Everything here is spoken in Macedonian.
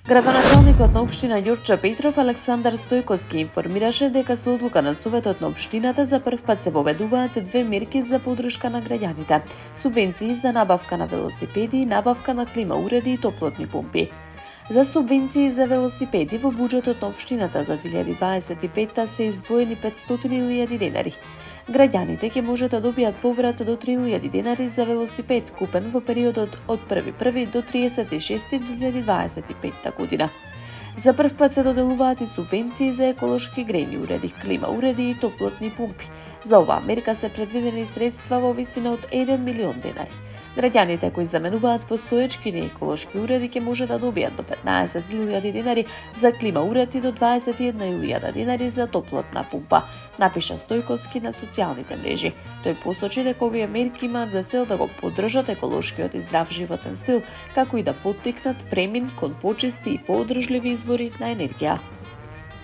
Градоначалникот на општина Ѓурча Петров Александар Стојковски информираше дека со одлука на Советот на општината за прв пат се воведуваат две мерки за поддршка на граѓаните: субвенции за набавка на велосипеди и набавка на клима уреди и топлотни помпи. За субвенции за велосипеди во буџетот на општината за 2025 се издвоени 500.000 денари. Граѓаните ќе можат да добијат поврат до 3.000 денари за велосипед купен во периодот од 1.1. до 30.6.2025 година. За прв пат се доделуваат и субвенции за еколошки грејни уреди, клима уреди и топлотни помпи. За оваа мерка се предвидени средства во висина од 1 милион денари. Граѓаните кои заменуваат постоечки нееколошки уреди ќе може да добијат до 15.000 денари за клима уред и до 21.000 денари за топлотна помпа, напиша Стојковски на социјалните мрежи. Тој посочи дека овие мерки имаат за цел да го поддржат еколошкиот и здрав животен стил, како и да поттикнат премин кон почисти и поодржливи извори на енергија.